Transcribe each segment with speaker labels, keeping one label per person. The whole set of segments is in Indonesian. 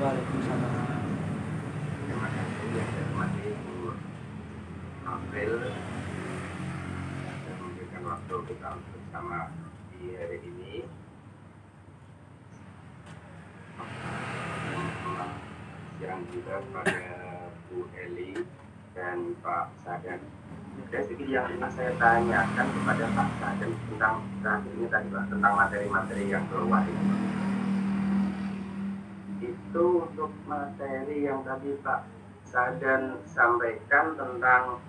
Speaker 1: Waalaikumsalam.
Speaker 2: Terima kasih yang saya hormati Bu April dan memberikan waktu kita untuk bersama di hari ini. Siang juga pada Bu Eli dan Pak Sadan. Dari yang saya tanyakan kepada Pak Sadan tentang terakhir ini tadi Pak, tentang materi-materi yang keluar itu untuk materi yang tadi Pak Sadan sampaikan tentang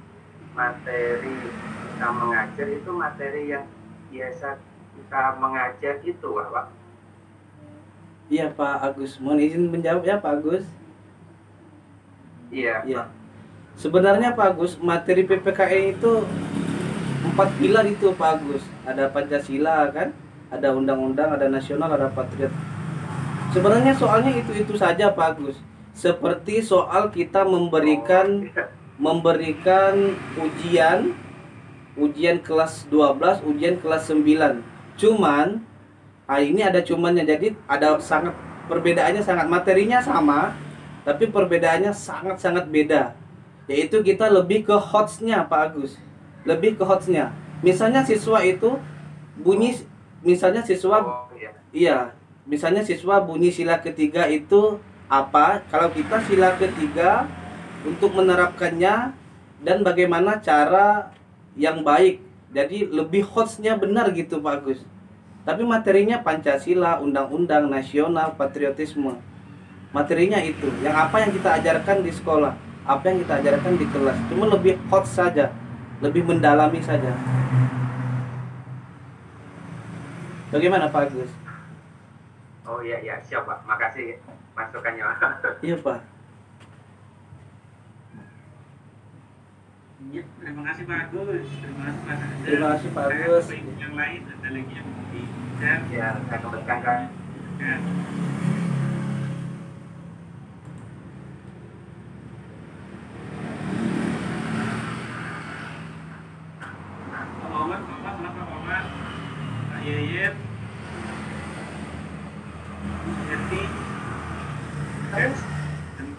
Speaker 2: materi kita mengajar, itu materi yang biasa kita mengajar itu Pak?
Speaker 1: Iya Pak Agus, mohon izin menjawab ya Pak Agus.
Speaker 2: Iya.
Speaker 1: Iya. Sebenarnya Pak Agus, materi PPKN itu 4 pilar itu Pak Agus. Ada Pancasila kan, ada undang-undang, ada nasional, ada patriot. Sebenarnya soalnya itu saja Pak Agus. Seperti soal kita memberikan ujian kelas 12, ujian kelas 9. Cuman ini ada cumannya, jadi ada sangat perbedaannya, sangat materinya sama, tapi perbedaannya sangat-sangat beda. Yaitu kita lebih ke hotsnya Pak Agus, lebih ke hotsnya. Misalnya siswa itu bunyi, misalnya siswa, iya, misalnya siswa bunyi sila ketiga itu apa? Kalau kita sila ketiga untuk menerapkannya dan bagaimana cara yang baik. Jadi lebih hotsnya benar gitu Pak Agus. Tapi materinya Pancasila, undang-undang, nasional, patriotisme. Materinya itu, yang apa yang kita ajarkan di sekolah, apa yang kita ajarkan di kelas, cuma lebih hot saja, lebih mendalami saja. Bagaimana Pak Agus?
Speaker 2: Oh iya, siap Pak, makasih masukannya.
Speaker 1: Iya Pak.
Speaker 3: Ya, terima kasih Pak Agus, terima kasih Pak Sadan.
Speaker 1: Terima kasih Pak Agus.
Speaker 3: Yang lain ada lagi yang mau di-share?
Speaker 2: Ya, saya kembalikan kan.
Speaker 3: Ya. Pak Yayet, Heti, dan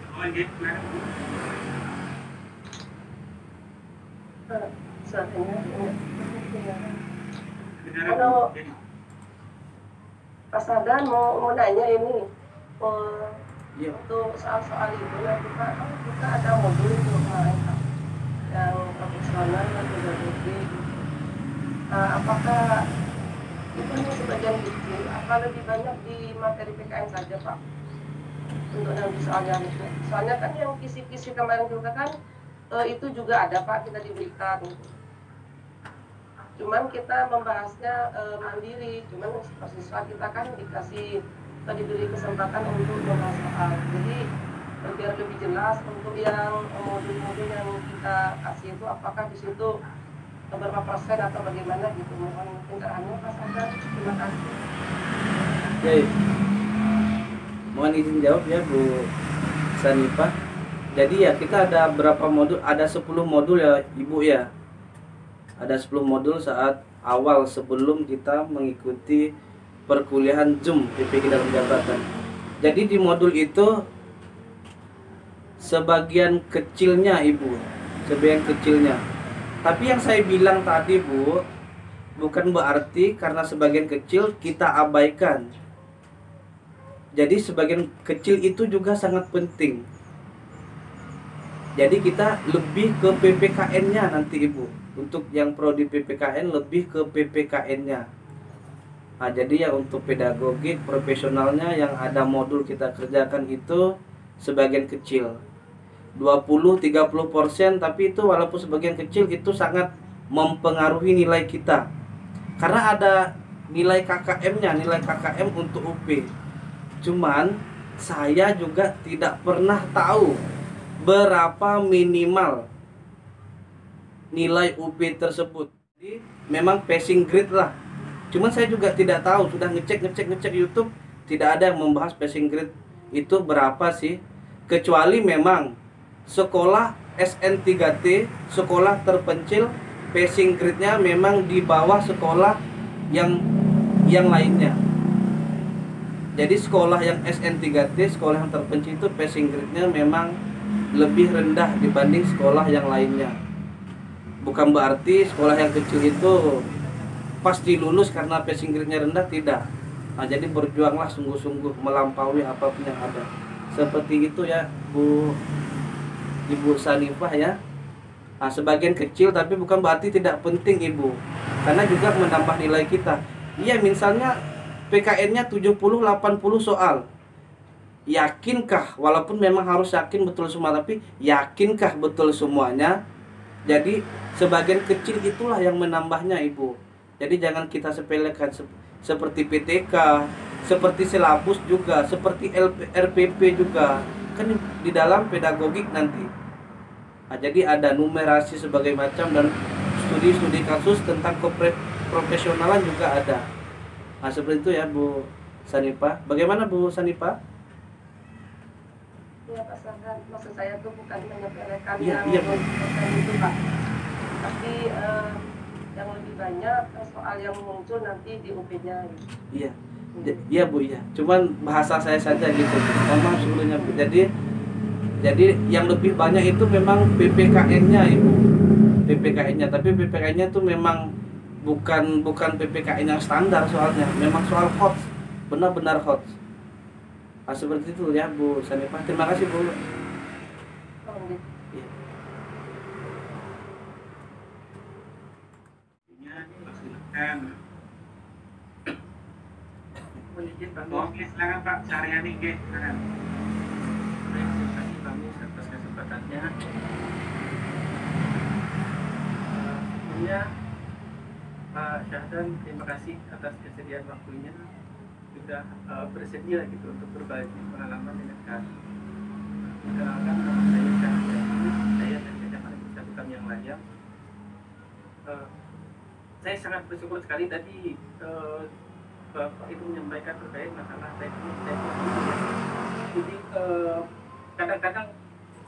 Speaker 3: kawan silakan.
Speaker 4: Kalau Pak Sadan mau nanya ini, untuk soal-soal itu nanti Pak, kita ada modul untuk mereka yang profesional dan pedagogi. Apakah itu hanya sebagian kecil, apa lebih banyak di materi PKN saja Pak? Untuk nanti soalnya itu. Soalnya kan yang kisi-kisi kemarin juga kan itu juga ada Pak, kita diberikan. Cuman kita membahasnya mandiri, cuman siswa kita kan diberi kesempatan untuk membahas soal. Jadi biar lebih jelas untuk yang modul-modul yang kita kasih itu, apakah di situ berapa persen atau bagaimana gitu. Mohon pencerahannya Pak Sadan. Terima kasih.
Speaker 1: Oke. Mohon izin jawab ya Bu Sanifah. Jadi ya kita ada berapa modul? Ada 10 modul ya Ibu ya. Ada 10 modul saat awal sebelum kita mengikuti perkuliahan Zoom PPK dalam jabatan. Jadi di modul itu sebagian kecilnya Ibu, sebagian kecilnya. Tapi yang saya bilang tadi Bu, bukan berarti karena sebagian kecil kita abaikan. Jadi sebagian kecil itu juga sangat penting. Jadi kita lebih ke PPKN-nya nanti Ibu. Untuk yang prodi PPKN lebih ke PPKN-nya. Nah, jadi ya untuk pedagogik profesionalnya yang ada modul kita kerjakan itu sebagian kecil. 20-30%, tapi itu walaupun sebagian kecil itu sangat mempengaruhi nilai kita. Karena ada nilai KKM-nya, nilai KKM untuk UP. Cuman saya juga tidak pernah tahu berapa minimal nilai UP tersebut. Jadi memang passing grade lah. Cuman saya juga tidak tahu, sudah ngecek YouTube, tidak ada yang membahas passing grade itu berapa sih. Kecuali memang sekolah SN3T, sekolah terpencil, passing grade-nya memang di bawah sekolah yang lainnya. Jadi sekolah yang SN3T, sekolah yang terpencil itu passing grade-nya memang lebih rendah dibanding sekolah yang lainnya. Bukan berarti sekolah yang kecil itu pasti lulus karena passing grade-nya rendah, tidak. Nah, jadi berjuanglah sungguh-sungguh melampaui apapun yang ada. Seperti itu ya Ibu Sanifah ya. Nah, sebagian kecil tapi bukan berarti tidak penting Ibu. Karena juga menambah nilai kita. Iya, misalnya PKN-nya 70-80 soal. Yakinkah, walaupun memang harus yakin betul semua, tapi yakinkah betul semuanya? Jadi sebagian kecil itulah yang menambahnya Ibu. Jadi jangan kita sepelekan seperti PTK, seperti silabus juga, seperti RPP juga. Kan di dalam pedagogik nanti. Nah, jadi ada numerasi sebagai macam dan studi-studi kasus tentang profesionalan juga ada. Nah, seperti itu ya Bu Sanifah. Bagaimana Bu Sanifah?
Speaker 4: Ya Pak Sarhan, maksud saya tuh bukan menyepelekan
Speaker 1: Iya,
Speaker 4: yang
Speaker 1: iya, Bu.
Speaker 4: itu Pak. Tapi yang lebih banyak soal yang muncul nanti di UP-nya gitu.
Speaker 1: Iya. Iya Bu, iya. Cuman bahasa saya saja gitu. Mohon maaf sebelumnya Bu. Jadi yang lebih banyak itu memang PPKN-nya Ibu. PPKN-nya, tapi PPKN-nya tuh memang bukan PPKN yang standar soalnya. Memang soal HOTS. Benar-benar HOTS. Nah, seperti itu ya Bu Sanifah. Terima kasih Bu.
Speaker 4: Oh, gitu.
Speaker 1: Iya.
Speaker 3: Ini silakan.
Speaker 5: Izin Pak
Speaker 3: Oke, silakan Pak Saryani, silakan.
Speaker 5: Baik, terima kasih Pak Mus atas kesempatannya. Sebelumnya Pak Syahdan, terima kasih atas kesediaan waktunya, sudah bersedia gitu untuk berbagi pengalaman dengan kami. Perkenalkan, nama saya Syahdan, saya dari Kecamatan Satu Kami yang Layang. Saya sangat bersyukur sekali tadi Bapak itu menyampaikan terkait masalah teknis. Jadi kadang-kadang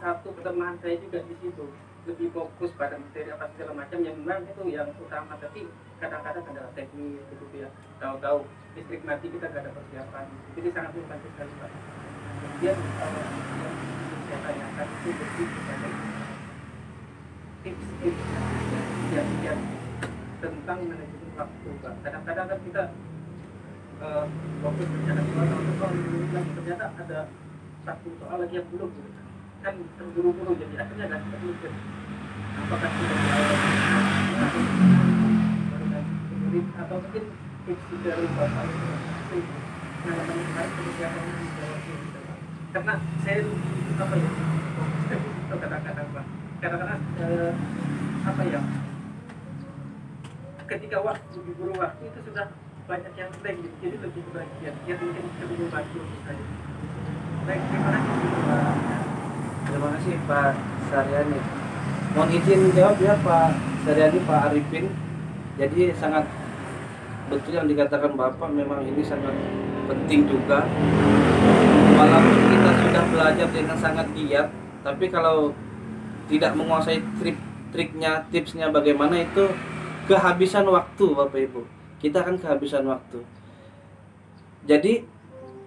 Speaker 5: satu kelemahan saya juga di situ, lebih fokus pada materi apa segala macam yang memang itu yang utama, tapi kadang-kadang adalah teknis gitu ya. Tahu-tahu listrik mati kita nggak ada persiapan, jadi sangat membantu sekali Pak. Kemudian yang saya tanyakan itu lebih kepada tips-tips yang tentang manajemen waktu Pak. Kadang-kadang kan kita fokus berjalan ternyata ada satu soal lagi yang belum gitu. Kan terburu-buru, jadi akhirnya nggak terpikir apakah sudah atau mungkin tips dari Bapak itu pengalaman menarik seperti apa yang dijawab karena saya apa ya itu kadang-kadang Pak, kadang-kadang apa ya, ketika waktu diburu waktu itu sudah banyak yang blank gitu, jadi lebih kebagian yang mungkin lebih membantu saya. Baik, terima kasih Pak.
Speaker 1: Terima kasih Pak Saryani. Mohon izin jawab ya Pak Saryani, Pak Arifin. Jadi sangat betul yang dikatakan Bapak, memang ini sangat penting juga. Walaupun kita sudah belajar dengan sangat giat, tapi kalau tidak menguasai triknya, tipsnya bagaimana, itu kehabisan waktu Bapak Ibu. Kita akan kehabisan waktu. Jadi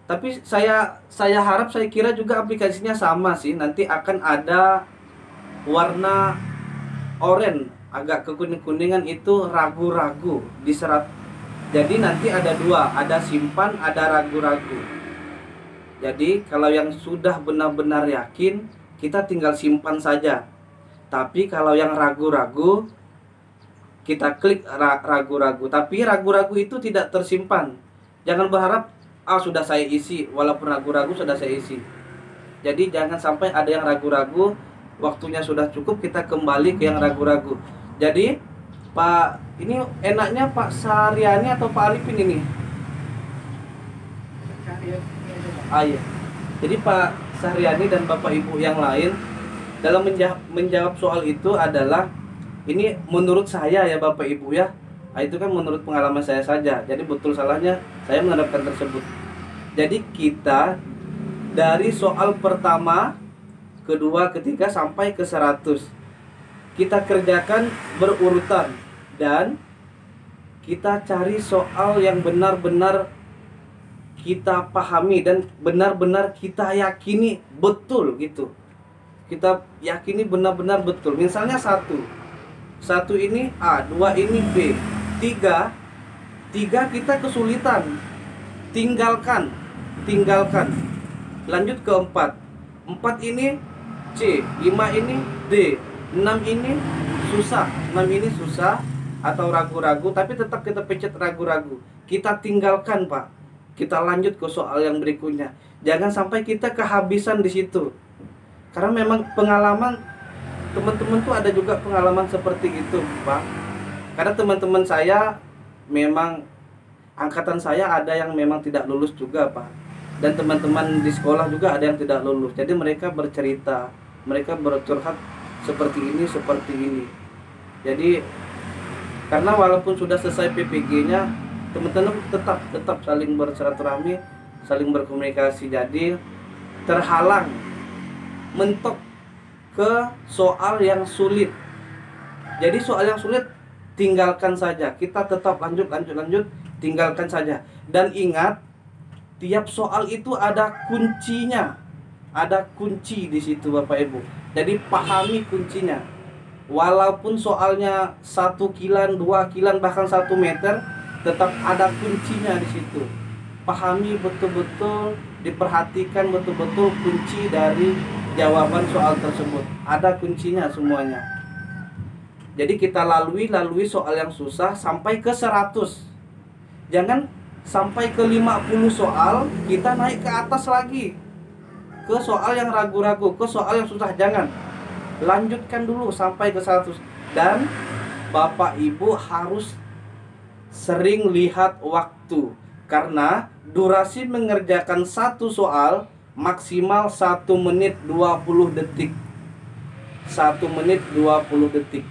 Speaker 1: tapi saya harap, saya kira juga aplikasinya sama sih. Nanti akan ada warna oranye, agak kekuning-kuningan, itu ragu-ragu di serat. Jadi nanti ada dua, ada simpan, ada ragu-ragu. Jadi kalau yang sudah benar-benar yakin, kita tinggal simpan saja. Tapi kalau yang ragu-ragu, kita klik ragu-ragu. Tapi ragu-ragu itu tidak tersimpan. Jangan berharap sudah saya isi, walaupun ragu-ragu sudah saya isi. Jadi jangan sampai ada yang ragu-ragu, waktunya sudah cukup kita kembali ke yang ragu-ragu. Jadi Pak, ini enaknya Pak Saryani atau Pak Arifin ini? Iya. Jadi Pak Saryani dan Bapak Ibu yang lain dalam menjawab soal itu adalah, ini menurut saya ya Bapak Ibu ya. Nah, itu kan menurut pengalaman saya saja. Jadi betul salahnya saya menerapkan tersebut. Jadi kita dari soal pertama, kedua, ketiga sampai ke 100 kita kerjakan berurutan, dan kita cari soal yang benar-benar kita pahami dan benar-benar kita yakini betul gitu. Kita yakini benar-benar betul. Misalnya satu ini A, 2 ini B, 3 kita kesulitan, tinggalkan. Lanjut ke 4 ini C, 5 ini D, 6 ini susah atau ragu-ragu, tapi tetap kita pencet ragu-ragu. Kita tinggalkan, Pak. Kita lanjut ke soal yang berikutnya. Jangan sampai kita kehabisan di situ. Karena memang pengalaman teman-teman tuh ada juga pengalaman seperti itu, Pak. Karena teman-teman saya memang angkatan saya ada yang memang tidak lulus juga, Pak. Dan teman-teman di sekolah juga ada yang tidak lulus. Jadi mereka bercerita, mereka bercurhat seperti ini. Jadi karena walaupun sudah selesai PPG-nya, teman-teman tetap saling bersilaturahmi, saling berkomunikasi. Jadi terhalang mentok ke soal yang sulit. Jadi soal yang sulit tinggalkan saja. Kita tetap lanjut, tinggalkan saja. Dan ingat, tiap soal itu ada kuncinya. Ada kunci di situ, Bapak Ibu. Jadi pahami kuncinya. Walaupun soalnya 1 kilan, 2 kilan, bahkan 1 meter, tetap ada kuncinya di situ. Pahami betul-betul, diperhatikan betul-betul kunci dari jawaban soal tersebut. Ada kuncinya semuanya. Jadi kita lalui soal yang susah sampai ke 100. Jangan sampai ke 50 soal kita naik ke atas lagi, ke soal yang ragu-ragu, ke soal yang susah. Jangan. Lanjutkan dulu sampai ke 100. Dan Bapak Ibu harus sering lihat waktu, karena durasi mengerjakan satu soal maksimal 1 menit 20 detik. 1 menit 20 detik.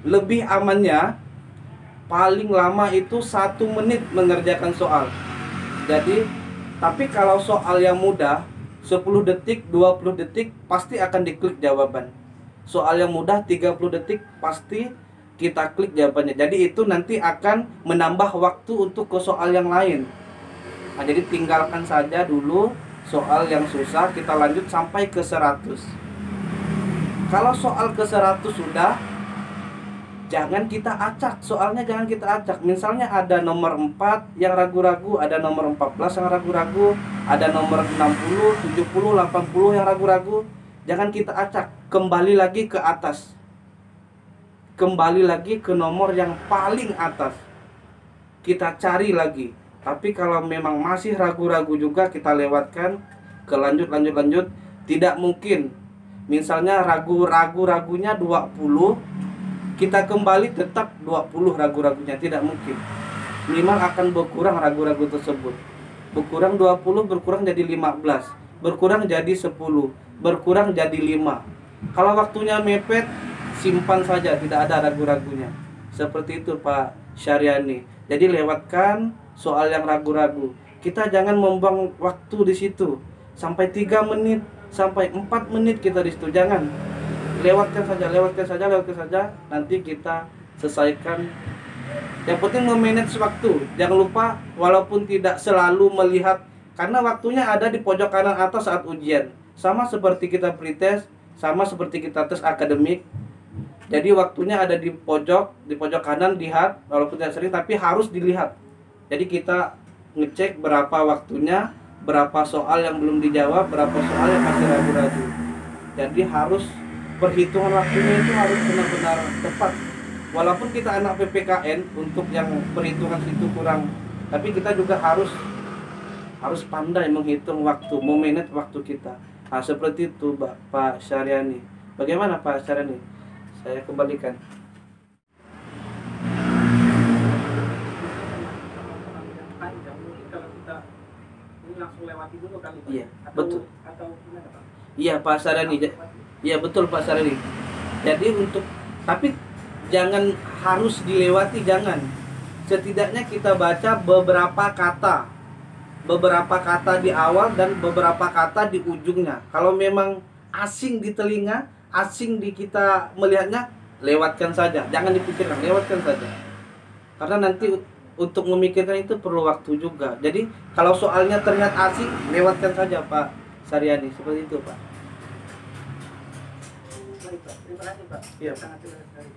Speaker 1: Lebih amannya paling lama itu 1 menit mengerjakan soal. Jadi, tapi kalau soal yang mudah 10 detik, 20 detik pasti akan diklik jawaban. Soal yang mudah 30 detik pasti kita klik jawabannya. Jadi itu nanti akan menambah waktu untuk ke soal yang lain. Nah, jadi tinggalkan saja dulu soal yang susah, kita lanjut sampai ke 100. Kalau soal ke 100 sudah, jangan kita acak, soalnya jangan kita acak. Misalnya ada nomor 4 yang ragu-ragu, ada nomor 14 yang ragu-ragu, ada nomor 60, 70, 80 yang ragu-ragu. Jangan kita acak, kembali lagi ke atas. Kembali lagi ke nomor yang paling atas. Kita cari lagi. Tapi kalau memang masih ragu-ragu juga, kita lewatkan ke lanjut. Tidak mungkin. Misalnya ragunya 20, kita kembali tetap 20 ragu-ragunya. Tidak mungkin. Minimal akan berkurang ragu-ragu tersebut. Berkurang 20, berkurang jadi 15. Berkurang jadi 10. Berkurang jadi 5. Kalau waktunya mepet, simpan saja, tidak ada ragu-ragunya. Seperti itu Pak Syariani. Jadi lewatkan soal yang ragu-ragu. Kita jangan membuang waktu di situ. Sampai 3 menit, sampai 4 menit kita di situ. Jangan. Lewatkan saja. Nanti kita selesaikan. Yang penting memanage waktu. Jangan lupa, walaupun tidak selalu melihat, karena waktunya ada di pojok kanan atas saat ujian. Sama seperti kita pretest, sama seperti kita tes akademik. Jadi waktunya ada di pojok kanan, lihat, walaupun tidak sering, tapi harus dilihat. Jadi kita ngecek berapa waktunya, berapa soal yang belum dijawab, berapa soal yang masih ragu-ragu. Jadi harus perhitungan waktunya itu harus benar-benar tepat. Walaupun kita anak PPKN, untuk yang perhitungan itu kurang, tapi kita juga harus pandai menghitung waktu, memanage waktu kita. Nah, seperti itu Pak Syariani. Bagaimana Pak Syariani? Saya kembalikan.
Speaker 5: Kalau kita ini langsung lewati dulu kali Pak.
Speaker 1: Iya,
Speaker 5: Atau,
Speaker 1: betul.
Speaker 5: Atau gimana Pak?
Speaker 1: Iya Pak Syariani. Iya betul Pak Syariani. Jadi tapi jangan harus dilewati, jangan. Setidaknya kita baca beberapa kata di awal dan beberapa kata di ujungnya. Kalau memang asing di telinga, asing di kita melihatnya, lewatkan saja. Jangan dipikirkan, lewatkan saja. Karena nanti untuk memikirkan itu perlu waktu juga. Jadi kalau soalnya ternyata asik, lewatkan saja Pak Saryani, seperti itu Pak.
Speaker 5: Baik Pak, terima kasih Pak.
Speaker 1: Iya, Pak.
Speaker 5: Sangat jelas sekali.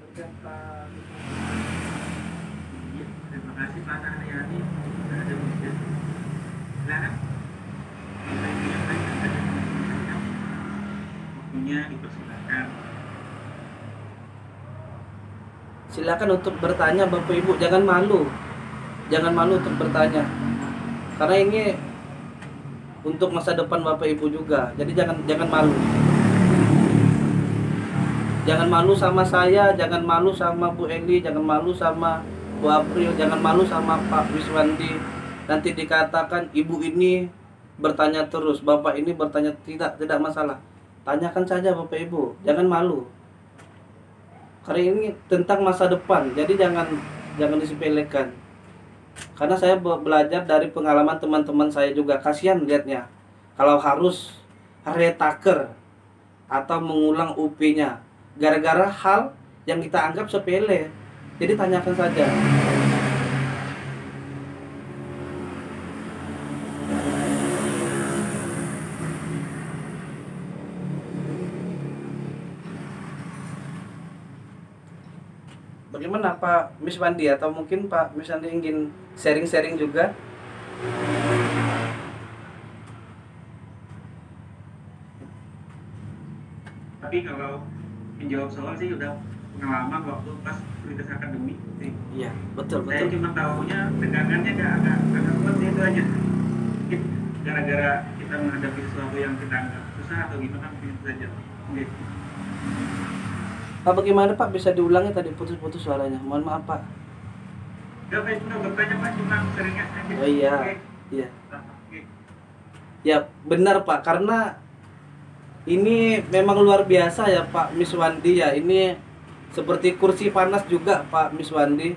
Speaker 5: Kemudian Pak.
Speaker 3: Iya, terima kasih Pak Saryani. Sudah ada ujian. Silakan. Kita menyampaikan tadi teman-teman. Waktunya dipersilakan.
Speaker 1: Silakan untuk bertanya Bapak Ibu, jangan malu. Jangan malu untuk bertanya. Karena ini untuk masa depan Bapak Ibu juga. Jadi jangan malu. Jangan malu sama saya, jangan malu sama Bu Eli, jangan malu sama Bu April, jangan malu sama Pak Wiswandi. Nanti dikatakan ibu ini bertanya terus, bapak ini bertanya, tidak masalah. Tanyakan saja Bapak Ibu, jangan malu. Karena ini tentang masa depan, jadi jangan disepelekan. Karena saya belajar dari pengalaman teman-teman saya juga, kasihan lihatnya. Kalau harus retaker atau mengulang UP-nya gara-gara hal yang kita anggap sepele. Jadi tanyakan saja. Bagaimana Pak Miswandi, atau mungkin Pak Miswandi ingin sharing-sharing juga?
Speaker 3: Tapi kalau menjawab soal sih udah pengalaman waktu pas kuliah akademik sih.
Speaker 1: Iya, betul.
Speaker 3: Saya cuma tahunya tegangannya agak kuat sih, itu aja. Mungkin gara-gara kita menghadapi sesuatu yang kita anggap susah atau gimana, mungkin itu saja. Oke.
Speaker 1: Pak, bagaimana Pak, bisa diulangi tadi, putus-putus suaranya. Mohon maaf Pak.
Speaker 3: Gak apa itu bertanya Pak, cuma seringnya aja.
Speaker 1: Oh iya,
Speaker 3: Oke.
Speaker 1: iya.
Speaker 3: Oke.
Speaker 1: Ya benar Pak, karena ini memang luar biasa ya Pak Miswandi ya. Ini seperti kursi panas juga Pak Miswandi.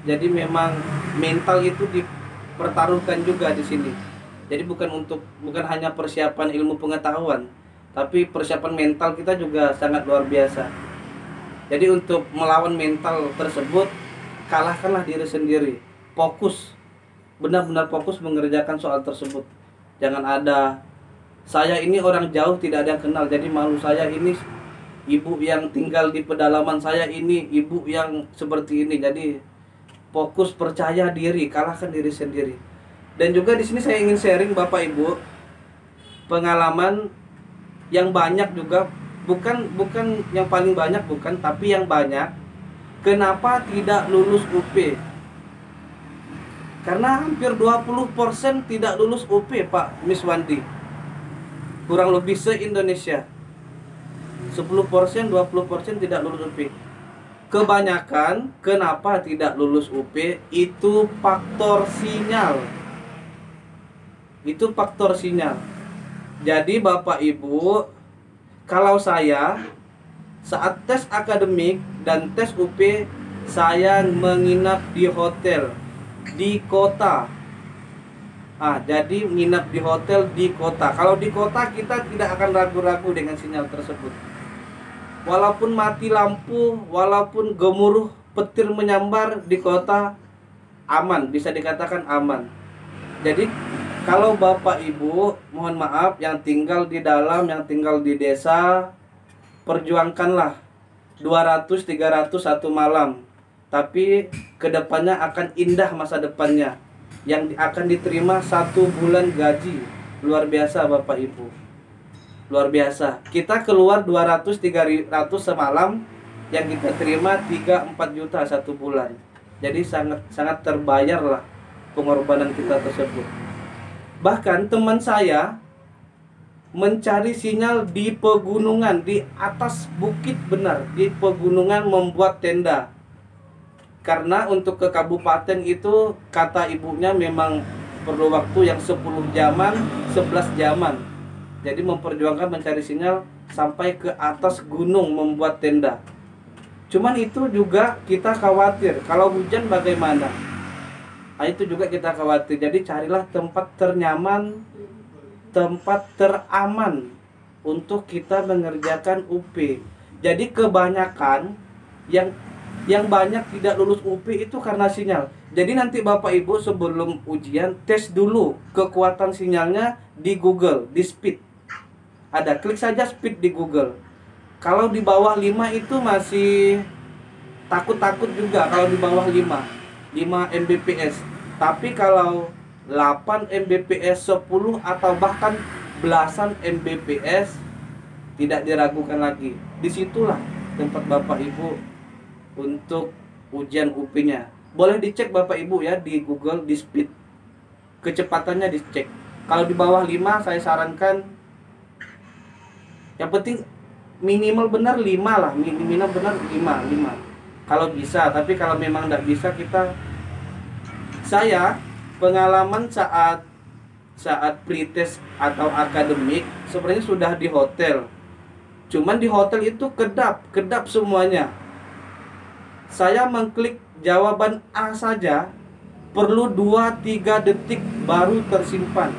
Speaker 1: Jadi memang mental itu dipertaruhkan juga di sini. Jadi bukan hanya persiapan ilmu pengetahuan, tapi persiapan mental kita juga sangat luar biasa. Jadi untuk melawan mental tersebut, kalahkanlah diri sendiri. Fokus, benar-benar fokus mengerjakan soal tersebut. Jangan ada, saya ini orang jauh tidak ada yang kenal, jadi malu. Saya ini ibu yang tinggal di pedalaman, saya ini ibu yang seperti ini. Jadi fokus, percaya diri, kalahkan diri sendiri. Dan juga di sini saya ingin sharing Bapak Ibu pengalaman yang banyak juga, bukan yang paling banyak, bukan, tapi yang banyak. Kenapa tidak lulus UP? Karena hampir 20% tidak lulus UP Pak Miswandi. Kurang lebih se-Indonesia 10%, 20% tidak lulus UP. Kebanyakan kenapa tidak lulus UP itu faktor sinyal. Itu faktor sinyal. Jadi Bapak Ibu, kalau saya saat tes akademik dan tes UP, saya menginap di hotel di kota. Jadi menginap di hotel di kota. Kalau di kota kita tidak akan ragu-ragu dengan sinyal tersebut. Walaupun mati lampu, walaupun gemuruh petir menyambar di kota, aman, bisa dikatakan aman. Jadi kalau Bapak Ibu, mohon maaf, yang tinggal di dalam, yang tinggal di desa, perjuangkanlah 200-300 satu malam. Tapi kedepannya akan indah masa depannya. Yang akan diterima 1 bulan gaji. Luar biasa Bapak Ibu. Luar biasa. Kita keluar 200-300 semalam, yang kita terima 3-4 juta 1 bulan. Jadi sangat terbayar lah pengorbanan kita tersebut. Bahkan teman saya mencari sinyal di pegunungan, di atas bukit, benar, di pegunungan, membuat tenda. Karena untuk ke kabupaten itu kata ibunya memang perlu waktu yang 10 jaman, 11 jaman. Jadi memperjuangkan mencari sinyal sampai ke atas gunung membuat tenda. Cuman itu juga kita khawatir, kalau hujan bagaimana? Itu juga kita khawatir. Jadi carilah tempat ternyaman, tempat teraman untuk kita mengerjakan UP. Jadi kebanyakan yang banyak tidak lulus UP itu karena sinyal. Jadi nanti Bapak Ibu sebelum ujian tes dulu kekuatan sinyalnya di Google, di speed. Ada, klik saja speed di Google. Kalau di bawah 5 itu masih takut-takut juga kalau di bawah 5 Mbps. Tapi kalau 8 Mbps, 10 atau bahkan belasan Mbps tidak diragukan lagi. Disitulah tempat Bapak Ibu untuk ujian UP-nya. Boleh dicek Bapak Ibu ya di Google, di speed. Kecepatannya dicek. Kalau di bawah 5 saya sarankan yang penting minimal benar 5 lah, minimal benar 5. Kalau bisa, tapi kalau memang tidak bisa saya pengalaman saat pretest atau akademik sebenarnya sudah di hotel. Cuman di hotel itu kedap semuanya. Saya mengklik jawaban A saja perlu 2-3 detik baru tersimpan.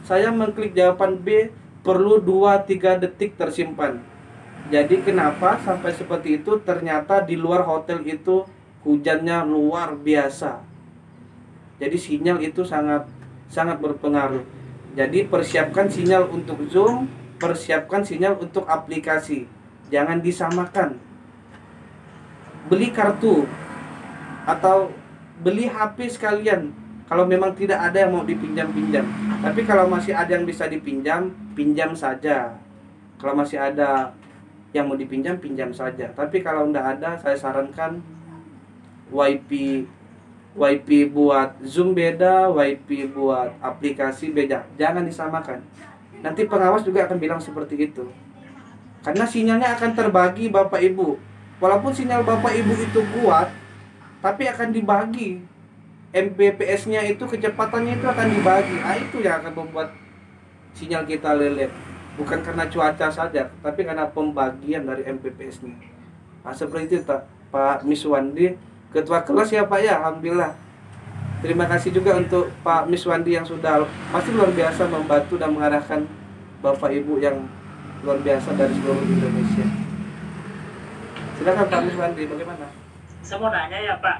Speaker 1: Saya mengklik jawaban B perlu 2-3 detik tersimpan. Jadi kenapa sampai seperti itu? Ternyata di luar hotel itu hujannya luar biasa. Jadi sinyal itu sangat berpengaruh. Jadi persiapkan sinyal untuk Zoom, persiapkan sinyal untuk aplikasi. Jangan disamakan. Beli kartu atau beli HP sekalian kalau memang tidak ada yang mau dipinjam-pinjam. Tapi kalau masih ada yang bisa dipinjam, pinjam saja. Kalau masih ada yang mau dipinjam, pinjam saja. Tapi kalau tidak ada, saya sarankan WiFi buat Zoom beda, WiFi buat aplikasi beda. Jangan disamakan. Nanti pengawas juga akan bilang seperti itu. Karena sinyalnya akan terbagi Bapak Ibu. Walaupun sinyal Bapak Ibu itu kuat, tapi akan dibagi. Mbps-nya itu, kecepatannya itu akan dibagi. Itu yang akan membuat sinyal kita lelet. Bukan karena cuaca saja, tapi karena pembagian dari Mbps-nya. Nah, seperti itu Pak Miswandi, Ketua kelas ya Pak ya, alhamdulillah. Terima kasih juga untuk Pak Miswandi yang sudah pasti luar biasa membantu dan mengarahkan Bapak Ibu yang luar biasa dari seluruh Indonesia. Silakan Pak Miswandi, bagaimana?
Speaker 6: Saya mau nanya ya Pak.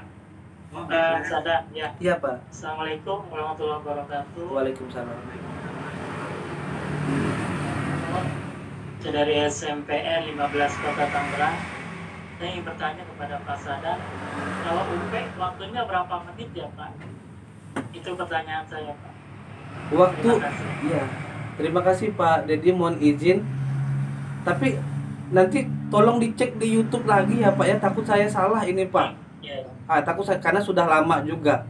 Speaker 6: Sada ya.
Speaker 1: Iya Pak.
Speaker 6: Assalamualaikum warahmatullahi wabarakatuh.
Speaker 1: Waalaikumsalam.
Speaker 6: Saya dari SMPR 15 Kota Tangerang. Saya ingin bertanya kepada Pak Sada, kalau UP waktunya berapa menit ya Pak? Itu pertanyaan saya Pak.
Speaker 1: Waktu,
Speaker 6: Terima kasih.
Speaker 1: iya. Terima kasih Pak Dedi, mohon izin. Tapi nanti tolong dicek di YouTube lagi ya Pak ya. Takut saya salah ini Pak.
Speaker 6: Ya.
Speaker 1: Takut saya karena sudah lama juga.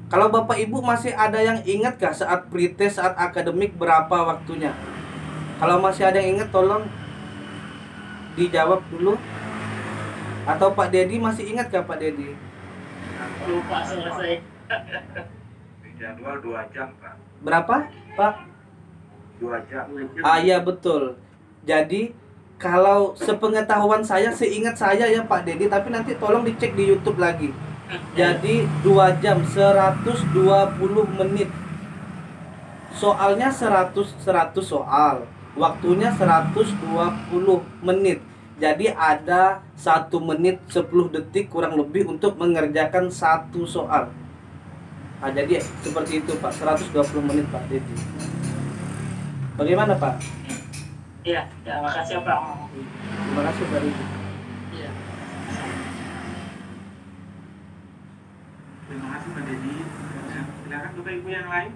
Speaker 1: Kalau Bapak Ibu masih ada yang ingat kah saat pretest, saat akademik berapa waktunya? Kalau masih ada yang ingat tolong dijawab dulu. Atau Pak Dedi masih ingat kah Pak Dedi?
Speaker 6: Lupa selesai.
Speaker 3: Jadwal 2 jam Pak.
Speaker 1: Berapa Pak?
Speaker 3: 2 jam.
Speaker 1: Iya betul. Jadi kalau sepengetahuan saya, seingat saya ya Pak Dedi, tapi nanti tolong dicek di YouTube lagi. Jadi 2 jam 120 menit. Soalnya 100 soal. Waktunya 120 menit. Jadi ada 1 menit 10 detik kurang lebih untuk mengerjakan 1 soal. Nah, jadi seperti itu Pak, 120 menit Pak Dedi. Bagaimana Pak?
Speaker 6: Iya, ya, makasih Pak.
Speaker 1: Terima kasih Pak Dedi.
Speaker 6: Iya.
Speaker 5: Terima kasih Pak Dedi. Silakan Bapak Ibu yang lain.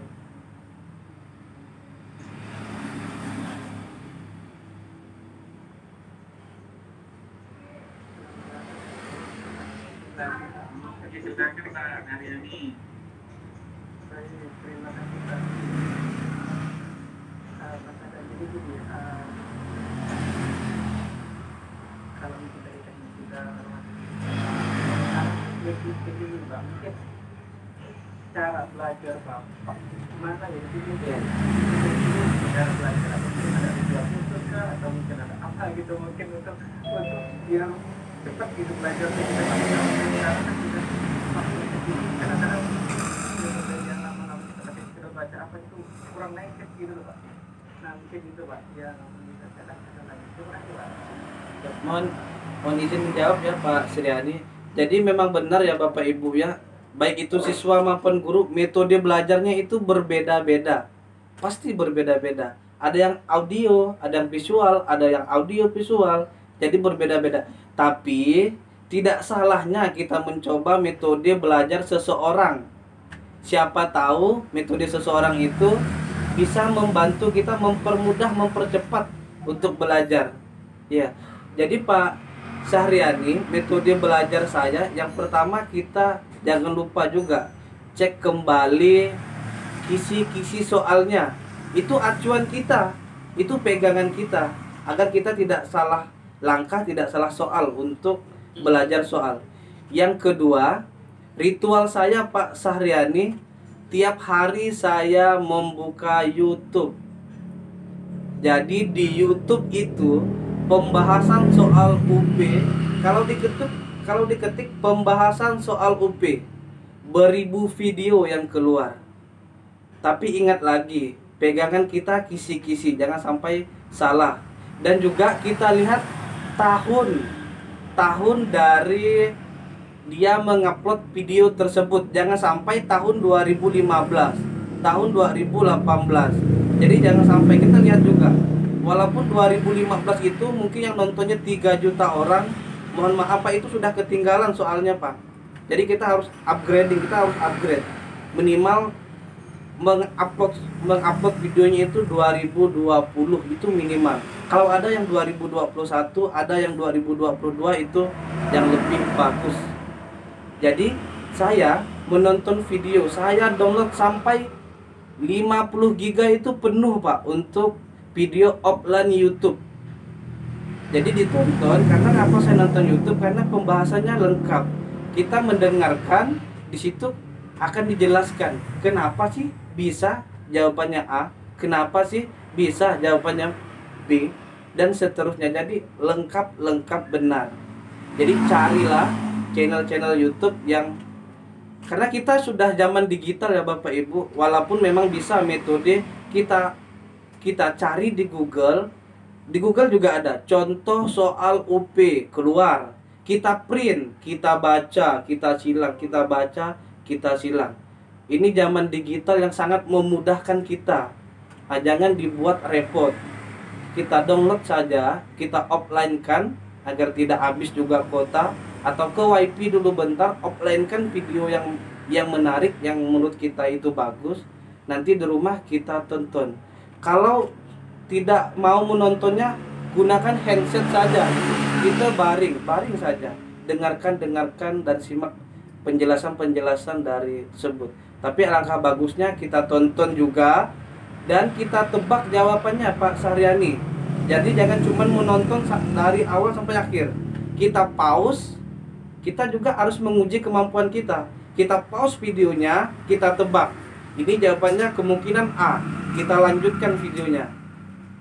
Speaker 5: Oke, silakan Pak Naryani.
Speaker 2: Terima kasih Pak. Jadi gini, kalau kita teknik kita lebih begini Pak, mungkin cara belajar Bapak gimana ya? Jadi mungkin cara belajar atau mungkin ada video khusus kah, atau mungkin ada apa gitu mungkin untuk yang cepat gitu belajar kita karena kan kita kadang-kadang yang lama-lama kita baca apa itu kurang naik gitu loh Pak. Nah mungkin itu Pak yang bisa saya lakukan lagi. Terima kasih Pak.
Speaker 1: Mohon izin menjawab ya Pak Suryani. Jadi memang benar ya Bapak Ibu ya, baik itu siswa maupun guru, metode belajarnya itu berbeda-beda. Pasti berbeda-beda. Ada yang audio, ada yang visual, ada yang audio visual. Jadi berbeda-beda. Tapi tidak salahnya kita mencoba metode belajar seseorang. Siapa tahu metode seseorang itu bisa membantu kita mempermudah, mempercepat untuk belajar. Ya. Jadi Pak Syahriani, metode belajar saya yang pertama, kita jangan lupa juga cek kembali kisi-kisi soalnya. Itu acuan kita, itu pegangan kita, agar kita tidak salah langkah, tidak salah soal untuk belajar soal. Yang kedua, ritual saya Pak Syahriani, tiap hari saya membuka YouTube. Jadi di YouTube itu pembahasan soal UP, kalau diketik pembahasan soal UP, beribu video yang keluar. Tapi ingat lagi, pegangan kita kisi-kisi, jangan sampai salah. Dan juga kita lihat tahun dari dia mengupload video tersebut, jangan sampai tahun 2015, tahun 2018. Jadi jangan sampai, kita lihat juga, walaupun 2015 itu mungkin yang nontonnya 3 juta orang, mohon maaf Pak, itu sudah ketinggalan soalnya Pak. Jadi kita harus upgrading, kita harus upgrade. Minimal mengupload videonya itu 2020 itu minimal. Kalau ada yang 2021, ada yang 2022, itu yang lebih bagus. Jadi saya menonton video, saya download sampai 50 giga itu penuh Pak untuk video offline YouTube. Jadi ditonton, karena apa saya nonton YouTube? Karena pembahasannya lengkap. Kita mendengarkan, di situ akan dijelaskan kenapa sih bisa jawabannya A, kenapa sih bisa jawabannya B, dan seterusnya. Jadi lengkap benar. Jadi carilah channel-channel YouTube yang, karena kita sudah zaman digital ya Bapak Ibu, walaupun memang bisa metode kita cari di Google. Di Google juga ada contoh soal UP keluar. Kita print, kita baca, kita silang, kita baca, kita silang. Ini zaman digital yang sangat memudahkan kita. Nah, jangan dibuat repot. Kita download saja, kita offline kan agar tidak habis juga kuota, atau ke WiFi dulu bentar, offline kan video yang menarik, yang menurut kita itu bagus. Nanti di rumah kita tonton. Kalau tidak mau menontonnya, gunakan handset saja. Kita baring saja. Dengarkan dan simak penjelasan dari tersebut. Tapi alangkah bagusnya kita tonton juga dan kita tebak jawabannya Pak Syahriani. Jadi jangan cuma menonton dari awal sampai akhir. Kita pause, kita juga harus menguji kemampuan kita. Kita pause videonya, kita tebak. Ini jawabannya kemungkinan A. Kita lanjutkan videonya.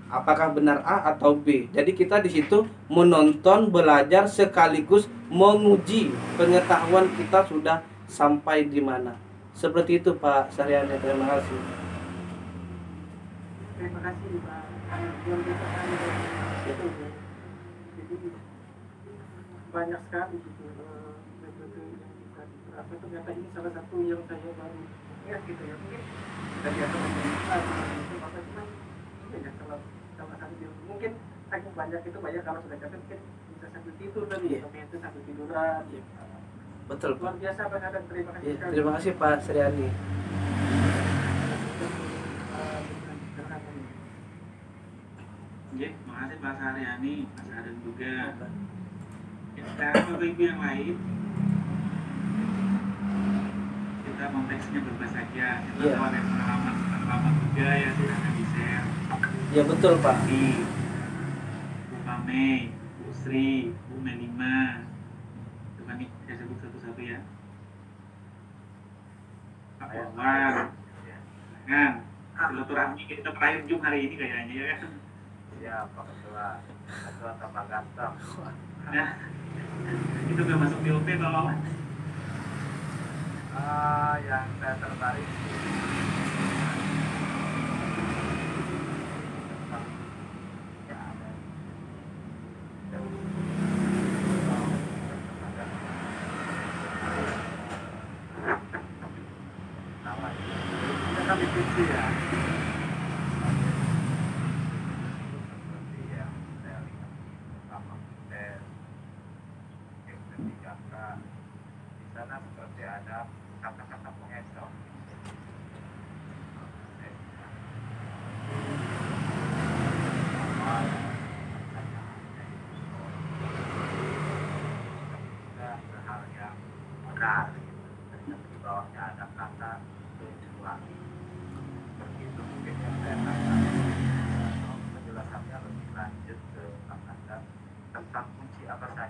Speaker 1: Apakah benar A atau B? Jadi kita di situ menonton, belajar sekaligus menguji pengetahuan kita sudah sampai di mana. Seperti itu Pak Syahriani. Terima kasih.
Speaker 5: Terima kasih Pak. Luar biasa sekali. Jadi banyak sekali gitu metode yang bisa diterapkan. Ternyata ini salah satu yang saya baru lihat gitu ya. Mungkin kita biasa mengenal itu apa cuma ya kalau mungkin saking banyak itu banyak, kalau sudah capek mungkin bisa sambil tidur tadi ya, tapi itu sambil tiduran.
Speaker 1: Betul Pak.
Speaker 5: Luar biasa Pak Hadan, terima kasih sekali.
Speaker 1: Terima kasih Pak Syahriani.
Speaker 3: Oke, makasih Pak Syahriani, Mas Hadan juga. Sekarang Bapak Ibu yang lain, kita konteksnya bebas saja. Kita tahu ada pengalaman juga ya, silahkan di-share.
Speaker 1: Ya betul Pak.
Speaker 3: Bu Pame, Bu Sri, Bu Melima. Coba nih, saya sebut satu-satu ya. Pak Wawar. Kan, silaturahmi kita terakhir Jum hari ini kayaknya ya kan.
Speaker 2: Ya Pak Ketua tambah ganteng.
Speaker 3: Nah, itu gak masuk di OP kalau
Speaker 2: Yang saya tertarik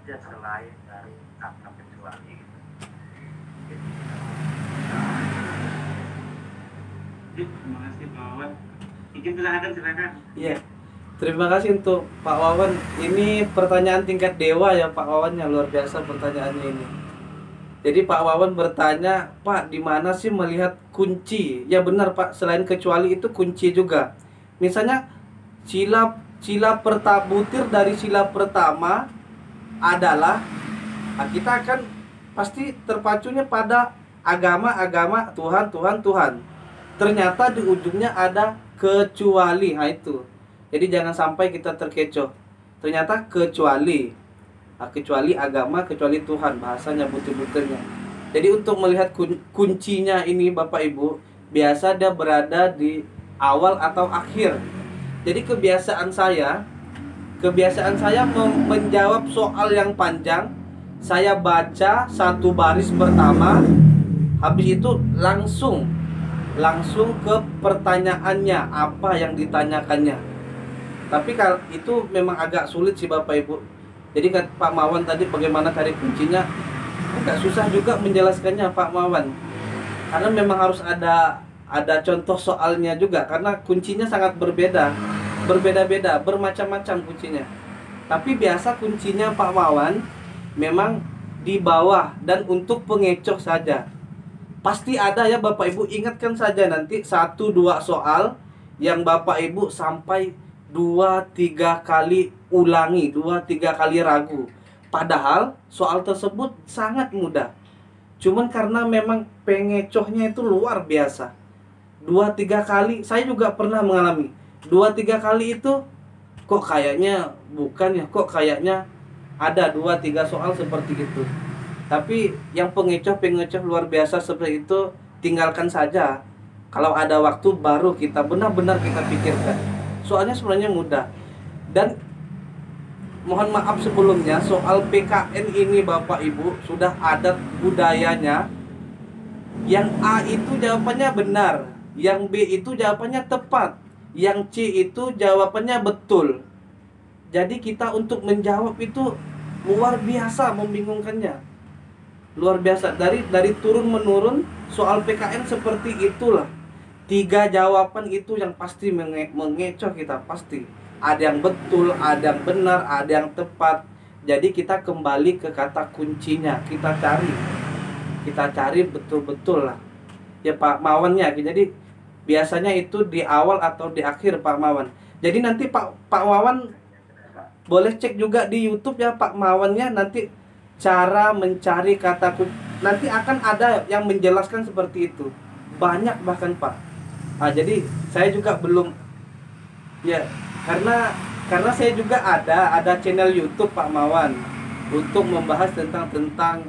Speaker 2: saja selain dari kata kecuali gitu.
Speaker 3: Terima kasih Pak Wawan. Izin silakan.
Speaker 1: Iya. Terima kasih untuk Pak Wawan. Ini pertanyaan tingkat dewa ya Pak Wawan, yang luar biasa pertanyaannya ini. Jadi Pak Wawan bertanya, Pak, di mana sih melihat kunci? Ya benar Pak, selain kecuali itu kunci juga. Misalnya butir dari sila pertama adalah, kita akan pasti terpacunya pada agama, Tuhan. Ternyata di ujungnya ada kecuali. Nah itu. Jadi jangan sampai kita terkecoh. Ternyata kecuali. Kecuali agama, kecuali Tuhan, bahasanya butir-butirnya. Jadi untuk melihat kuncinya ini Bapak Ibu, biasa dia berada di awal atau akhir. Jadi kebiasaan saya menjawab soal yang panjang, saya baca satu baris pertama, habis itu langsung ke pertanyaannya, apa yang ditanyakannya. Tapi kalau itu memang agak sulit sih Bapak Ibu. Jadi kan Pak Mawan tadi bagaimana cari kuncinya, agak susah juga menjelaskannya Pak Mawan. Karena memang harus ada contoh soalnya juga, karena kuncinya sangat berbeda-beda, bermacam-macam kuncinya. Tapi biasa kuncinya Pak Mawan memang di bawah dan untuk pengecoh saja. Pasti ada ya Bapak Ibu, ingatkan saja nanti 1-2 soal yang Bapak Ibu sampai 2-3 kali ulangi, 2-3 kali ragu. Padahal soal tersebut sangat mudah. Cuman karena memang pengecohnya itu luar biasa. 2-3 kali, saya juga pernah mengalami. 2-3 kali itu kok kayaknya bukan ya, kok kayaknya ada 2-3 soal seperti itu. Tapi yang pengecoh luar biasa seperti itu tinggalkan saja. Kalau ada waktu baru kita benar-benar kita pikirkan. Soalnya sebenarnya mudah. Dan mohon maaf sebelumnya, soal PKN ini Bapak Ibu sudah adat budayanya. Yang A itu jawabannya benar, yang B itu jawabannya tepat, yang C itu jawabannya betul. Jadi kita untuk menjawab itu luar biasa membingungkannya. Luar biasa, dari turun menurun soal PKN seperti itulah. 3 jawaban itu yang pasti mengecoh kita, pasti. Ada yang betul, ada yang benar, ada yang tepat. Jadi kita kembali ke kata kuncinya, kita cari betul-betul lah. Ya Pak Mawan ya, jadi biasanya itu di awal atau di akhir Pak Mawan. Jadi nanti Pak Mawan boleh cek juga di YouTube ya Pak Mawannya, nanti cara mencari kata kunci. Nanti akan ada yang menjelaskan seperti itu. Banyak bahkan Pak. Jadi saya juga belum ya, karena saya juga ada channel YouTube Pak Mawan untuk membahas tentang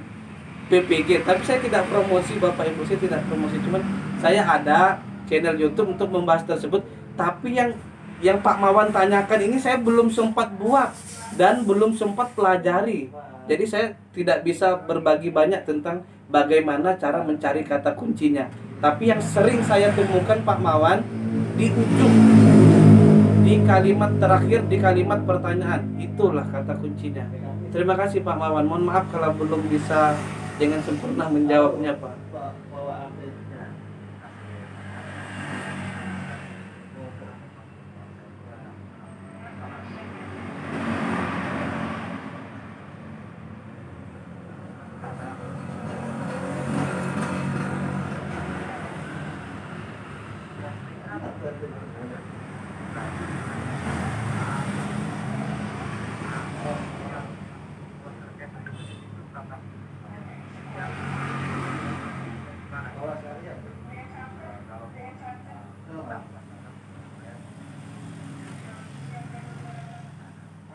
Speaker 1: PPG. Tapi saya tidak promosi Bapak Ibu, saya tidak promosi, cuman saya ada channel YouTube untuk membahas tersebut. Tapi yang Pak Mawan tanyakan ini saya belum sempat buat dan belum sempat pelajari. Jadi saya tidak bisa berbagi banyak tentang bagaimana cara mencari kata kuncinya. Tapi yang sering saya temukan Pak Mawan di ujung, di kalimat terakhir, di kalimat pertanyaan, itulah kata kuncinya. Terima kasih Pak Mawan. Mohon maaf kalau belum bisa dengan sempurna menjawabnya Pak.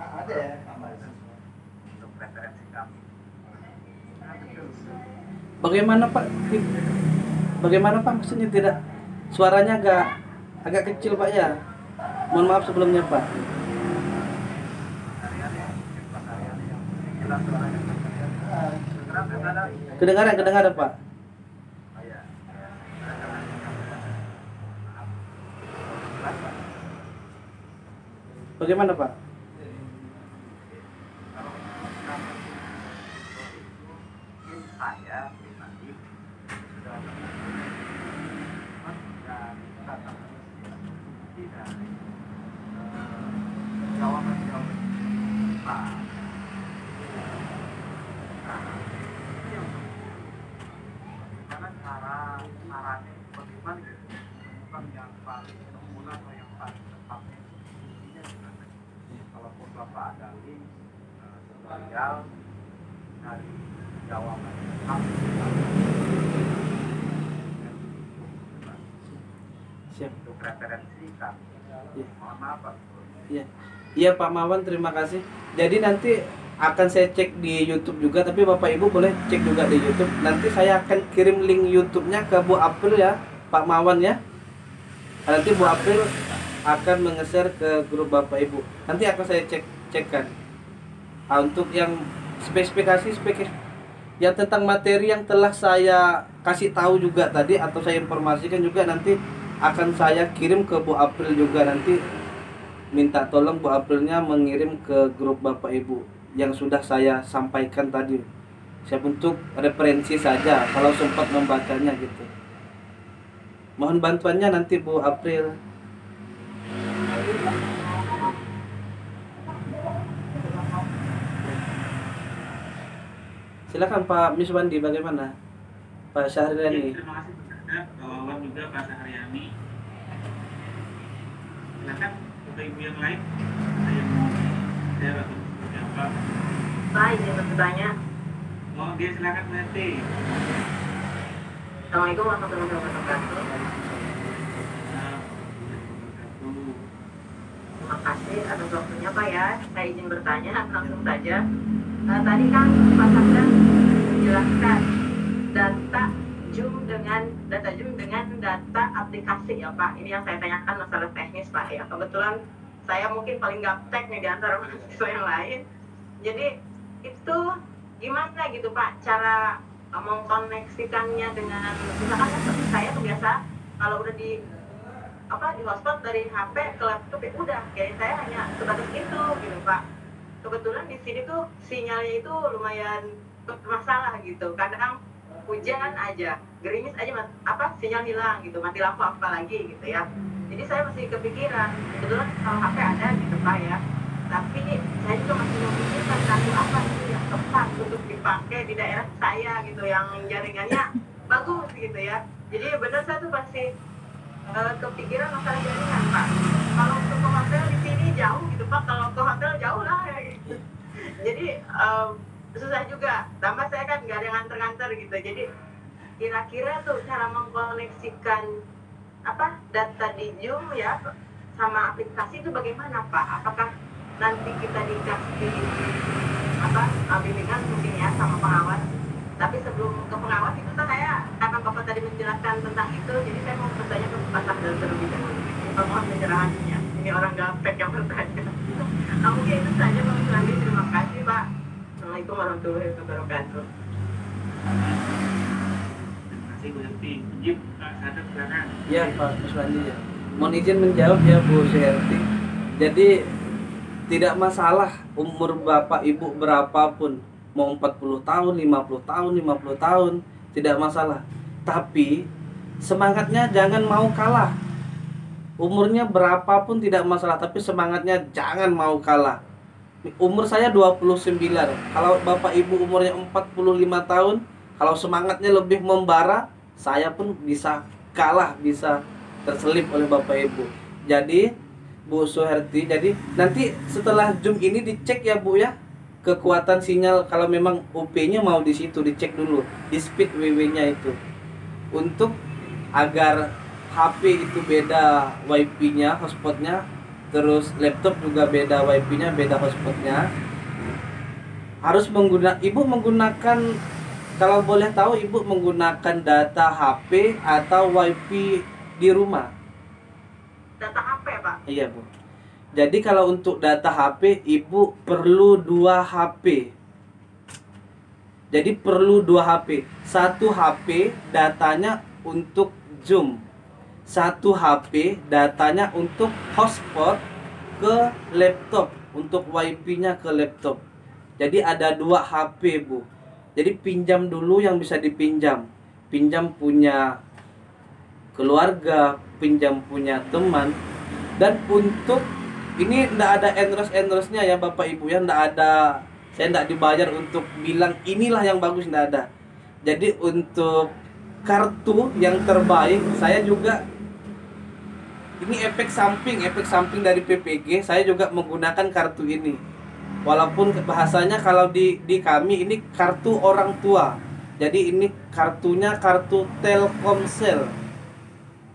Speaker 2: Ada ya untuk referensi kami.
Speaker 1: Bagaimana Pak? Bagaimana Pak, maksudnya tidak, suaranya agak kecil Pak ya. Mohon maaf sebelumnya Pak. Kedengaran Pak. Bagaimana Pak?
Speaker 2: nanti tutorial dari jawaban lengkap
Speaker 1: Siap.
Speaker 2: untuk referensi kami.
Speaker 1: Iya.
Speaker 2: Mohon maaf Pak.
Speaker 1: Iya. Iya Pak Mawan, terima kasih. Jadi nanti akan saya cek di YouTube juga, tapi Bapak Ibu boleh cek juga di YouTube. Nanti saya akan kirim link YouTube-nya ke Bu April ya, Pak Mawan ya. Nanti Bu April akan menge-share ke grup Bapak Ibu. Nanti akan saya cekkan. Untuk yang spesifikasi yang tentang materi yang telah saya kasih tahu juga tadi atau saya informasikan juga, nanti akan saya kirim ke Bu April juga. Nanti minta tolong Bu Aprilnya mengirim ke grup Bapak Ibu yang sudah saya sampaikan tadi. Siap untuk referensi saja kalau sempat membacanya gitu. Mohon bantuannya nanti Bu April. Silakan Pak Miswandi, bagaimana? Pak Syahriani.
Speaker 3: Terima kasih kepada Pak Wawan juga Pak Sahriani. Silakan Bapak Ibu yang lain ada yang mau share atau seperti apa?
Speaker 7: Pak, izin bertanya.
Speaker 3: Oh, dia silakan nanti.
Speaker 7: Assalamualaikum warahmatullahi wabarakatuh. Terima kasih atas waktunya Pak ya. Saya izin bertanya langsung saja. Tadi kan Pak Sabdan menjelaskan data Zoom dengan data aplikasi ya Pak. Ini yang saya tanyakan masalah teknis Pak ya. Kebetulan saya mungkin paling gaptek nih di antara mahasiswa yang lain. Jadi itu gimana gitu Pak cara mengkoneksikannya dengan, misalkan seperti saya kebiasa kalau udah di hotspot dari HP ke laptop ya udah, kayak saya hanya sebatas itu gitu Pak. Kebetulan di sini tuh sinyalnya itu lumayan bermasalah gitu. Kadang hujan aja, gerimis aja sinyal hilang gitu, mati lampu apa lagi gitu ya. Jadi saya masih kepikiran, kebetulan kalau HP ada gitu Pak ya. Tapi saya juga masih memikirkan kartu apa sih yang tepat untuk dipakai di daerah saya gitu, yang jaringannya bagus gitu ya. Jadi benar saya tuh masih kepikiran masalah jaringan Pak. Kalau untuk ke hotel di sini jauh gitu Pak, kalau ke hotel jauh lah ya gitu. Jadi susah juga. Tambah saya kan nggak ada nganter-nganter gitu. Jadi kira-kira tuh cara mengkoneksikan data di Zoom ya sama aplikasi itu bagaimana Pak? Apakah nanti kita dikasih bimbingan mungkin ya sama pengawas? Tapi sebelum ke pengawas itu saya, karena Bapak tadi menjelaskan tentang itu, jadi saya mau bertanya ke Pak Sabdan terlebih dahulu. Mohon pencerahannya. Ini orang gaptek yang bertanya. Mungkin itu saja Pak Miswandi. Terima kasih Pak. Assalamualaikum warahmatullahi wabarakatuh.
Speaker 3: Terima kasih Bu Herti. Izin Pak Sadar silakan.
Speaker 1: Ya Pak Miswandi ya. Mohon izin menjawab ya Bu Herti. Jadi tidak masalah umur Bapak Ibu berapapun, mau 40 tahun, 50 tahun, 50 tahun, tidak masalah. Tapi semangatnya jangan mau kalah. Umurnya berapapun tidak masalah, tapi semangatnya jangan mau kalah. Umur saya 29. Kalau Bapak Ibu umurnya 45 tahun, kalau semangatnya lebih membara, saya pun bisa kalah, bisa terselip oleh Bapak Ibu. Jadi Bu Suherti, jadi nanti setelah Zoom ini dicek ya Bu ya, kekuatan sinyal. Kalau memang UP-nya mau di situ dicek dulu di speed WW-nya itu, untuk agar HP itu beda WiFi-nya, hotspotnya, terus laptop juga beda WiFi-nya, beda hotspotnya. Harus Ibu menggunakan, kalau boleh tahu Ibu menggunakan data HP atau WiFi di rumah?
Speaker 7: Data HP Pak.
Speaker 1: Iya Bu. Jadi kalau untuk data HP Ibu perlu 2 HP. Jadi perlu 2 HP. Satu HP datanya untuk Zoom, satu HP datanya untuk hotspot ke laptop, untuk WiFi-nya ke laptop. Jadi ada 2 HP Bu. Jadi pinjam dulu yang bisa dipinjam. Pinjam punya keluarga, pinjam punya teman. Dan untuk ini ndak ada endorse-endorse-nya ya Bapak Ibu ya, ndak ada, saya ndak dibayar untuk bilang inilah yang bagus, ndak ada. Jadi untuk kartu yang terbaik, saya juga ini efek samping dari PPG, saya juga menggunakan kartu ini. Walaupun bahasanya kalau di kami ini kartu orang tua. Jadi ini kartunya kartu Telkomsel.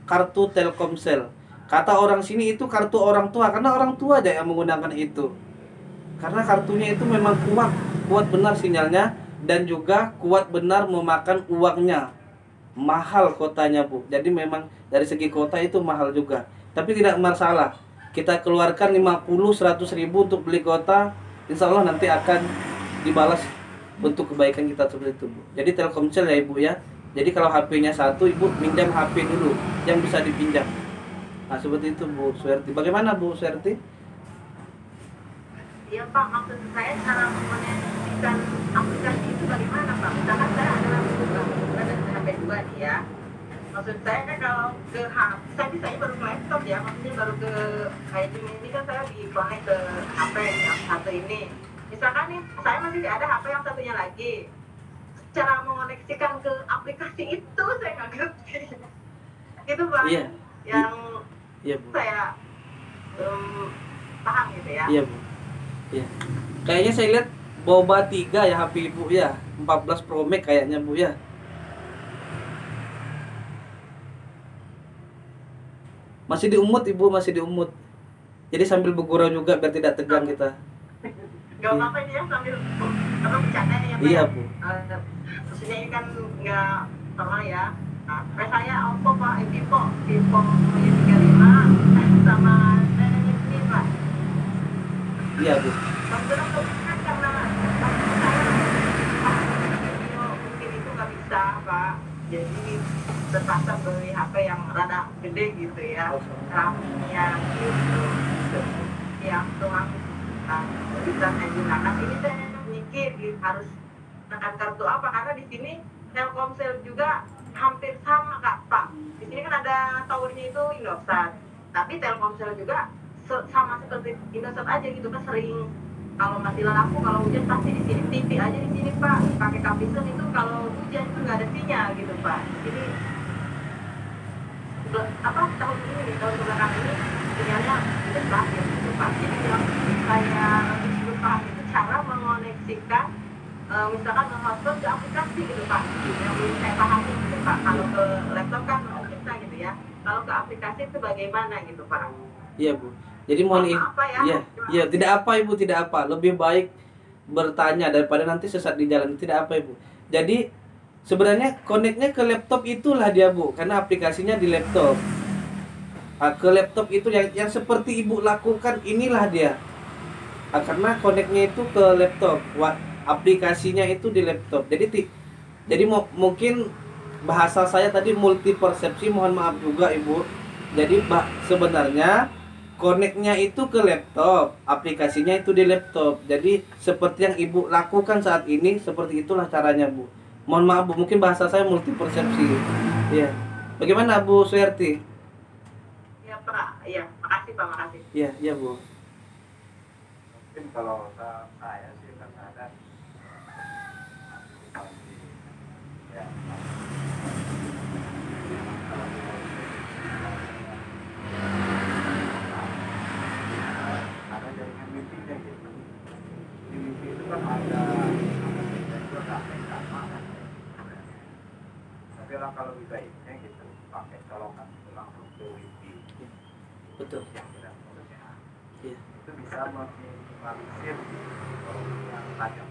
Speaker 1: Kartu Telkomsel. Kata orang sini itu kartu orang tua karena orang tua aja yang menggunakan itu. Karena kartunya itu memang kuat benar sinyalnya dan juga kuat benar memakan uangnya. Mahal kotanya, Bu. Jadi memang dari segi kota itu mahal juga. Tapi tidak masalah. Kita keluarkan 50-100 ribu untuk beli kota, insya Allah nanti akan dibalas untuk kebaikan kita seperti itu, Bu. Jadi Telkomsel ya, Ibu ya. Jadi kalau HP-nya satu, Ibu pinjam HP dulu yang bisa dipinjam. Nah, seperti itu, Bu Suherti. Bagaimana, Bu Suherti?
Speaker 7: Iya Pak, maksud saya cara mengoneksikan aplikasi itu bagaimana Pak? Misalkan saya adalah ada HP 2 nih ya. Maksud saya kan kalau ke HP, saya baru ke laptop ya, maksudnya baru ke kayak ini kan saya di-connect ke HP yang satu ini. Misalkan nih, saya masih ada HP yang satunya lagi. Cara mengoneksikan ke aplikasi itu saya nggak ngerti. Itu Pak,
Speaker 1: Iya.
Speaker 7: yang
Speaker 1: Iya, Bu.
Speaker 7: saya paham gitu ya.
Speaker 1: Iya, Bu. Iya. Kayaknya saya lihat Boba 3 ya HP Ibu ya. 14 Pro Max kayaknya, Bu ya. Masih diumut, Ibu, masih diumut. Jadi sambil bergurau juga biar tidak tegang kita.
Speaker 7: Gak apa-apa ini ya sambil bercanda ya Pak.
Speaker 1: Iya, Bu.
Speaker 7: Maksudnya ini kan nggak normal ya. Nah, saya Oppo Pak, Vivo 35 sama ini Pak.
Speaker 1: Iya, Bu.
Speaker 7: Kebetulan kan karena video mungkin itu nggak bisa Pak. Jadi terpaksa beli HP yang rada gede gitu ya. RAM-nya gitu. Yang tuang bisa saya gunakan. Ini saya mikir harus menekan kartu apa karena di sini Telkomsel juga hampir sama Kak Pak. Di sini kan ada towernya itu Indosat. Tapi Telkomsel juga sama seperti Indosat aja gitu kan sering kalau mati lampu kalau hujan pasti di sini TV aja di sini Pak pakai kapisan itu kalau hujan itu nggak ada sinyal gitu Pak. Jadi tahun belakang ini sinyalnya udah terakhir gitu Pak. Jadi yang saya lebih paham itu cara mengoneksikan misalkan nge-hotspot ke aplikasi gitu Pak. Yang belum saya pahami gitu Pak. Kalau ke laptop kan bisa gitu ya. Kalau ke aplikasi itu bagaimana gitu Pak?
Speaker 1: Iya, Bu. Jadi mohon
Speaker 7: ya?
Speaker 1: Iya, tidak apa Ibu, tidak apa. Lebih baik bertanya daripada nanti sesat di jalan. Tidak apa, Ibu. Jadi sebenarnya connect-nya ke laptop itulah dia, Bu, karena aplikasinya di laptop. Ke laptop itu yang seperti Ibu lakukan inilah dia. Karena connect-nya itu ke laptop. Aplikasinya itu di laptop. Jadi mungkin bahasa saya tadi multi persepsi, mohon maaf juga Ibu. Jadi sebenarnya connect-nya itu ke laptop, aplikasinya itu di laptop. Jadi seperti yang Ibu lakukan saat ini, seperti itulah caranya, Bu. Mohon maaf, Bu, mungkin bahasa saya multi persepsi. Iya. Bagaimana, Bu Suherti?
Speaker 7: Ya Pak, iya, makasih Pak, makasih.
Speaker 1: Iya, iya, Bu.
Speaker 2: Mungkin kalau saya sih terhadap ya ada jaringan wifi-nya gitu. Di wifi itu kan ada sama kan. Tapi lah kalau lebih baiknya gitu pakai colokan itu langsung ke wifi.
Speaker 1: Betul.
Speaker 2: Yang tidak maksudnya
Speaker 1: Iya.
Speaker 2: itu bisa meminimalisir kalau yang tajam